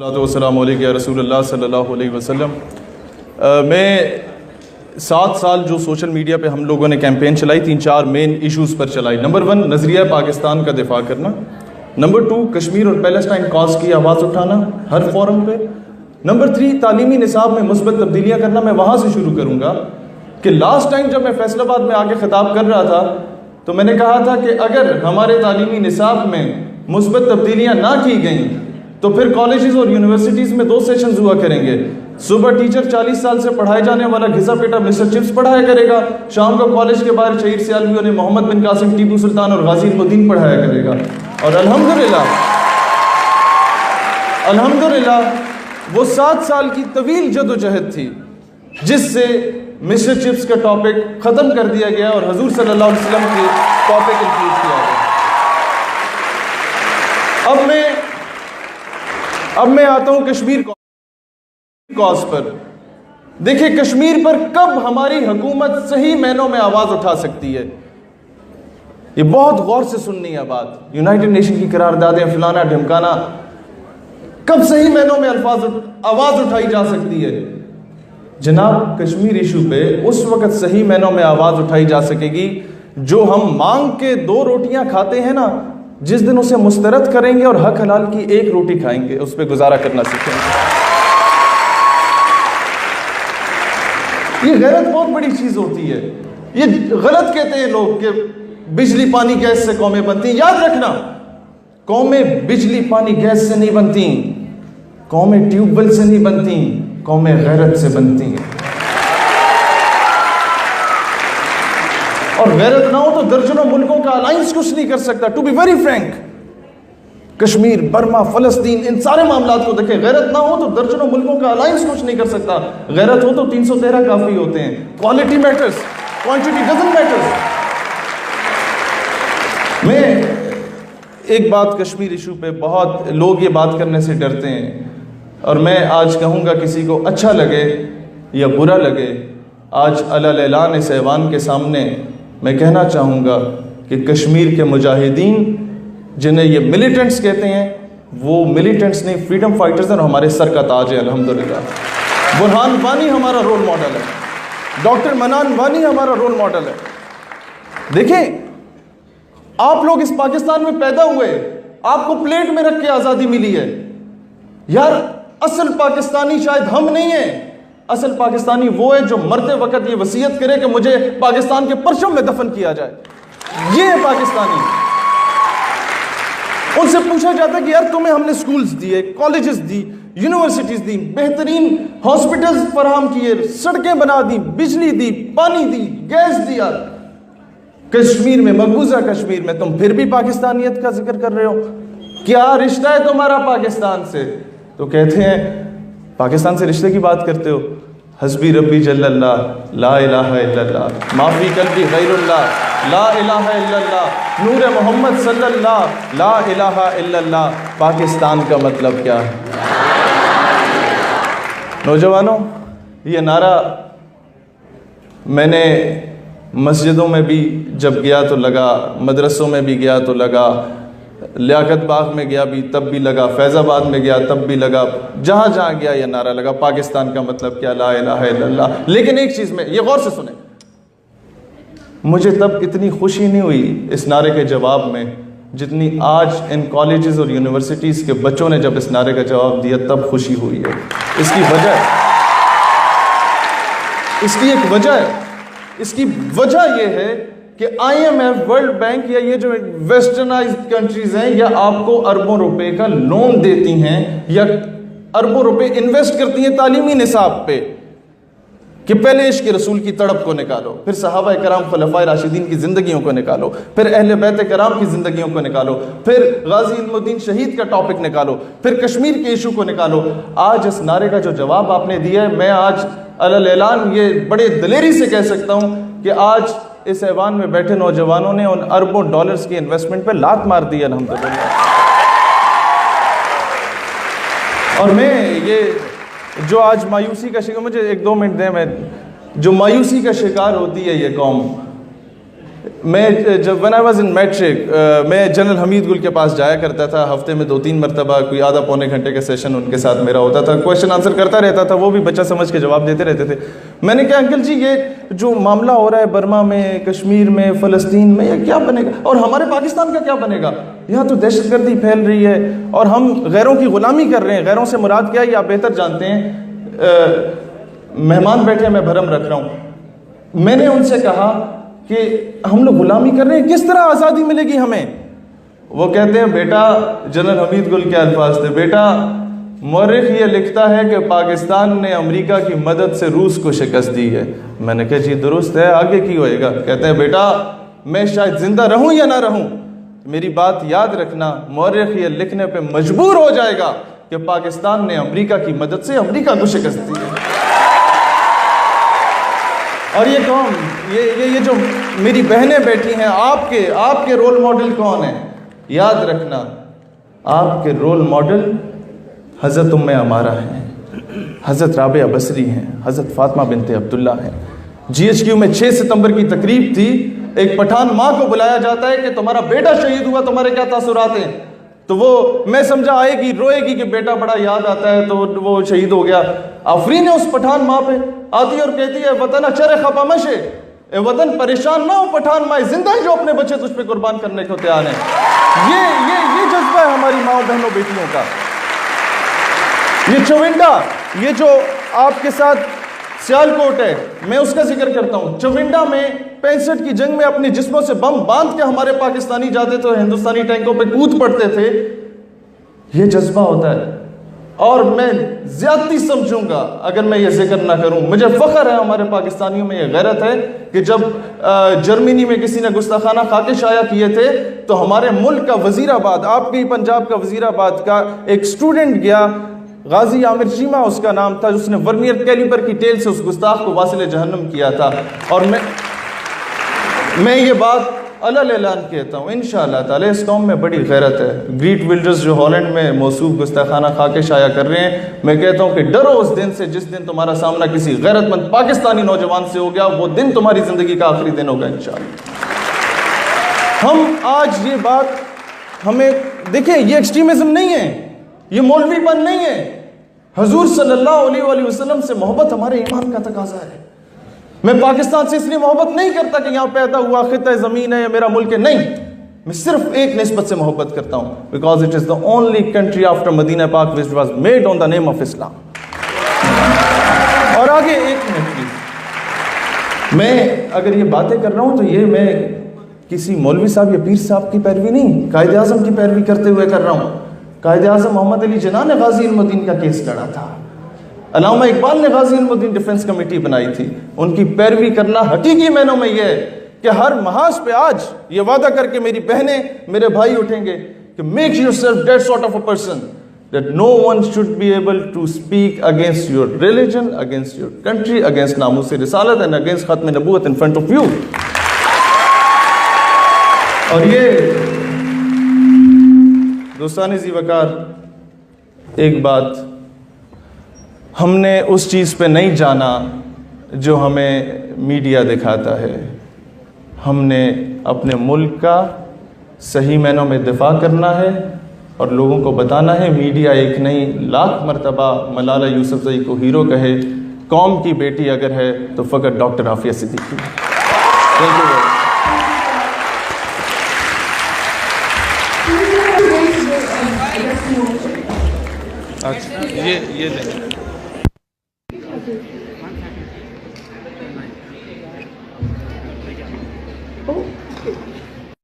والسلام علیکم یا رسول اللہ صلی اللہ علیہ وسلم۔ میں 7 سال جو سوشل میڈیا پہ ہم لوگوں نے کیمپین چلائی، 3-4 مین ایشوز پر چلائی۔ نمبر 1 نظریہ پاکستان کا دفاع کرنا، نمبر 2 کشمیر اور پیلسٹائن کاز کی آواز اٹھانا ہر فورم پہ، نمبر 3 تعلیمی نصاب میں مثبت تبدیلیاں کرنا۔ میں وہاں سے شروع کروں گا کہ لاسٹ ٹائم جب میں فیصل آباد میں آ کے خطاب کر رہا تھا تو میں نے کہا تھا کہ اگر ہمارے تعلیمی نصاب میں مثبت تبدیلیاں نہ کی گئیں تو پھر کالجز اور یونیورسٹیز میں 2 سیشنز ہوا کریں گے۔ صبح ٹیچر 40 سال سے پڑھائے جانے والا گھسا پیٹا مسٹر چپس پڑھایا کرے گا، شام کو کالج کے باہر شہید سیالویوں نے محمد بن قاسم، ٹیپو سلطان اور غازی المدین پڑھایا کرے گا۔ اور الحمدللہ وہ 7 سال کی طویل جدوجہد تھی جس سے مسٹر چپس کا ٹاپک ختم کر دیا گیا اور حضور صلی اللہ علیہ وسلم کے ٹاپک انکلوڈ کیا گیا۔ اب میں آتا ہوں کشمیر کاز پر۔ دیکھیں کشمیر پر کب ہماری حکومت صحیح معنوں میں آواز اٹھا سکتی ہے، یہ بہت غور سے سننی ہے بات۔ یونائٹڈ نیشن کی قراردادیں فلانا ڈھمکانا، کب صحیح معنوں میں آواز اٹھائی جا سکتی ہے؟ جناب کشمیر ایشو پہ اس وقت صحیح معنوں میں آواز اٹھائی جا سکے گی جو ہم مانگ کے 2 روٹیاں کھاتے ہیں نا، جس دن اسے مسترد کریں گے اور حق حلال کی 1 روٹی کھائیں گے، اس پہ گزارا کرنا سیکھیں گے۔ یہ غیرت بہت بڑی چیز ہوتی ہے۔ یہ غلط کہتے ہیں لوگ کہ بجلی پانی گیس سے قومیں بنتی ہیں۔ یاد رکھنا، قومیں بجلی پانی گیس سے نہیں بنتی، قومیں ٹیوب ویل سے نہیں بنتی، قومیں غیرت سے بنتی ہیں۔ اور غیرت نہ ہو تو درجنوں ملکوں کا الائنس کچھ نہیں کر سکتا۔ To be very frank, Kashmir, Burma, فلسطین، ان سارے معاملات کو دیکھیں، غیرت نہ ہو تو درجنوں ملکوں کا الائنس کچھ نہیں کر سکتا۔ غیرت ہو تو 313 کافی ہوتے ہیں۔ Quality matters, quantity doesn't matters. میں ایک بات کشمیر ایشو پہ، بہت لوگ یہ بات کرنے سے ڈرتے ہیں اور میں آج کہوں گا، کسی کو اچھا لگے یا برا لگے، آج علی اعلان اس ایوان کے سامنے میں کہنا چاہوں گا کہ کشمیر کے مجاہدین جنہیں یہ ملیٹنٹس کہتے ہیں، وہ ملیٹنٹس نہیں، فریڈم فائٹرز ہیں اور ہمارے سر کا تاج ہے الحمدللہ۔ برہان وانی ہمارا رول ماڈل ہے، ڈاکٹر منان وانی ہمارا رول ماڈل ہے۔ دیکھیں آپ لوگ اس پاکستان میں پیدا ہوئے، آپ کو پلیٹ میں رکھ کے آزادی ملی ہے۔ یار اصل پاکستانی شاید ہم نہیں ہیں، اصل پاکستانی وہ ہے جو مرتے وقت یہ وصیت کرے کہ مجھے پاکستان کے پرچم میں دفن کیا جائے۔ یہ ہے پاکستانی۔ ان سے پوچھا جاتا ہے کہ یار تمہیں ہم نے سکولز دیے، کالجز دی، یونیورسٹیز دی، بہترین ہاسپٹلز فراہم کیے، سڑکیں بنا دی، بجلی دی، پانی دی، گیس دیا، کشمیر میں، مقبوضہ کشمیر میں تم پھر بھی پاکستانیت کا ذکر کر رہے ہو، کیا رشتہ ہے تمہارا پاکستان سے؟ تو کہتے ہیں پاکستان سے رشتے کی بات کرتے ہو، حسبی ربی جل اللہ، لا الہ الا اللہ، ما فی قلبی غیر اللہ، لا الہ الا اللہ، نور محمد صلی اللہ، لا الہ الا اللہ۔ پاکستان کا مطلب کیا ہے؟ نوجوانوں، یہ نعرہ میں نے مسجدوں میں بھی جب گیا تو لگا، مدرسوں میں بھی گیا تو لگا، لیاقت باغ میں گیا بھی تب بھی لگا، فیض آباد میں گیا تب بھی لگا، جہاں جہاں گیا یہ نعرہ لگا، پاکستان کا مطلب کیا، لا الہ الا اللہ۔ لیکن ایک چیز میں، یہ غور سے سنیں، مجھے تب اتنی خوشی نہیں ہوئی اس نعرے کے جواب میں جتنی آج ان کالجز اور یونیورسٹیز کے بچوں نے جب اس نعرے کا جواب دیا تب خوشی ہوئی ہے۔ اس کی وجہ، اس کی ایک وجہ ہے، اس کی وجہ یہ ہے کہ I M F, world bank یا یہ جو ویسٹرنائزڈ کنٹریز ہیں، یا آپ کو اربوں روپے کا لون دیتی ہیں یا اربوں روپے انویسٹ کرتی ہیں تعلیمی نصاب پہ کہ پہلے عشق رسول کی تڑپ کو نکالو، پھر صحابہ کرام خلفائے راشدین کی زندگیوں کو نکالو، پھر اہل بیت کرام کی زندگیوں کو نکالو، پھر غازی المدین شہید کا ٹاپک نکالو، پھر کشمیر کے ایشو کو نکالو۔ آج اس نعرے کا جو جواب آپ نے دیا ہے، میں آج علی اعلان یہ بڑے دلیری سے کہہ سکتا ہوں کہ آج اس ایوان میں بیٹھے نوجوانوں نے ان اربوں ڈالرز کی انویسٹمنٹ پہ لات مار دی الحمدللہ۔ اور میں یہ جو آج مایوسی کا شکار، مجھے 1-2 منٹ دیں، میں جو مایوسی کا شکار ہوتی ہے یہ قوم، میں جب when I was in matric میں جنرل حمید گل کے پاس جایا کرتا تھا، ہفتے میں 2-3 مرتبہ کوئی آدھا پونے گھنٹے کا سیشن ان کے ساتھ میرا ہوتا تھا، کویشچن آنسر کرتا رہتا تھا، وہ بھی بچہ سمجھ کے جواب دیتے رہتے تھے۔ میں نے کہا انکل جی یہ جو معاملہ ہو رہا ہے برما میں، کشمیر میں، فلسطین میں، یہ کیا بنے گا اور ہمارے پاکستان کا کیا بنے گا؟ یہاں تو دہشت گردی پھیل رہی ہے اور ہم غیروں کی غلامی کر رہے ہیں۔ غیروں سے مراد کیا ہے یہ آپ بہتر جانتے ہیں۔ مہمان بیٹھے میں بھرم رکھ رہا ہوں، میں نے ان سے کہا کہ ہم لوگ غلامی کر رہے ہیں، کس طرح آزادی ملے گی ہمیں؟ وہ کہتے ہیں بیٹا، جنرل حمید گل کے الفاظ تھے، بیٹا مورخ یہ لکھتا ہے کہ پاکستان نے امریکہ کی مدد سے روس کو شکست دی ہے۔ میں نے کہا جی درست ہے، آگے کی ہوئے گا؟ کہتے ہیں بیٹا میں شاید زندہ رہوں یا نہ رہوں، میری بات یاد رکھنا، مورخ یہ لکھنے پہ مجبور ہو جائے گا کہ پاکستان نے امریکہ کی مدد سے امریکہ کو شکست دی ہے۔ اور یہ کون، یہ جو میری بہنیں بیٹھی ہیں، آپ کے رول ماڈل کون ہیں؟ یاد رکھنا آپ کے رول ماڈل حضرت ام عمارہ ہیں، حضرت رابعہ بصری ہیں، حضرت فاطمہ بنت عبداللہ ہیں۔ GHQ میں 6 ستمبر کی تقریب تھی، ایک پٹھان ماں کو بلایا جاتا ہے کہ تمہارا بیٹا شہید ہوا، تمہارے کیا تاثرات ہیں؟ تو وہ میں سمجھا آئے گی، روئے گی کہ بیٹا بڑا یاد آتا ہے تو وہ شہید ہو گیا۔ آفرین ہے اس پٹھان ماں پہ، آتی اور کہتی ہے وطن چرے خپا مشے، اے وطن پریشان نہ ہو، پٹھان ماں زندہ ہے جو اپنے بچے تجھ پہ قربان کرنے کو تیار ہیں۔ یہ جذبہ ہے ہماری ماں بہنوں بیٹیوں کا۔ یہ چونڈا، یہ جو آپ کے ساتھ سیالکوٹ ہے، میں اس کا ذکر کرتا ہوں۔ چونڈا میں 65 کی جنگ میں اپنے جسموں سے بم باندھ کے ہمارے پاکستانی جاتے تھے، ہندوستانی ٹینکوں پہ کود پڑتے تھے۔ یہ جذبہ ہوتا ہے، اور میں زیادتی سمجھوں گا اگر میں یہ ذکر نہ کروں۔ مجھے فخر ہے ہمارے پاکستانیوں میں، یہ غیرت ہے کہ جب جرمنی میں کسی نے گستاخانہ خاکے شائع کیے تھے تو ہمارے ملک کا وزیر آباد، آپ کے پنجاب کا وزیر آباد کا ایک اسٹوڈنٹ گیا، غازی عامر چیمہ اس کا نام تھا، جس نے ورنیئر کیلیپر کی ٹیل سے اس گستاخ کو واصل جہنم کیا تھا۔ اور میں یہ بات علل اعلان کہتا ہوں، انشاءاللہ تعالی اس قوم میں بڑی غیرت ہے۔ گریٹ ولڈرز جو ہالینڈ میں موصوف گستاخانہ خاکے شائع کر رہے ہیں، میں کہتا ہوں کہ ڈرو اس دن سے جس دن تمہارا سامنا کسی غیرت مند پاکستانی نوجوان سے ہو گیا، وہ دن تمہاری زندگی کا آخری دن ہوگا انشاءاللہ۔ ہم آج یہ بات ہمیں دیکھیں، یہ ایکسٹریمزم نہیں ہے، یہ مولوی پن نہیں ہے، حضور صلی اللہ علیہ وآلہ وسلم سے محبت ہمارے ایمان کا تقاضا ہے۔ میں پاکستان سے اس لیے محبت نہیں کرتا کہ یہاں پیدا ہوا خطہ زمین ہے یا میرا ملک ہے، نہیں، میں صرف ایک نسبت سے محبت کرتا ہوں، because it is the only country after مدینہ پاک which was made on the name of Islam۔ اور آگے ایک منٹ پلیز، میں اگر یہ باتیں کر رہا ہوں تو یہ میں کسی مولوی صاحب یا پیر صاحب کی پیروی نہیں، قائد اعظم کی پیروی کرتے ہوئے کر رہا ہوں۔ قائد اعظم محمد علی جناح نے غازی علم الدین کا کیس لڑا تھا، علامہ اقبال نے غازی علم الدین ڈیفنس کمیٹی بنائی تھی۔ ان کی پیروی کرنا حقیقی معنوں میں یہ ہے کہ ہر محاذ پہ آج یہ وعدہ کر کے میری بہنیں میرے بھائی اٹھیں گے کہ make your self that sort of a person that no one should be able to speak against your religion, against your country, against ناموس رسالت and against ختم نبوت in front of you۔ اور یہ دوستان ذی وقار ایک بات، ہم نے اس چیز پہ نہیں جانا جو ہمیں میڈیا دکھاتا ہے، ہم نے اپنے ملک کا صحیح معنوں میں دفاع کرنا ہے اور لوگوں کو بتانا ہے۔ میڈیا ایک نہیں، لاکھ مرتبہ ملالہ یوسفزئی کو ہیرو کہے، قوم کی بیٹی اگر ہے تو فقط doctor Aafia Siddiqui. Thank you. یہ لیں۔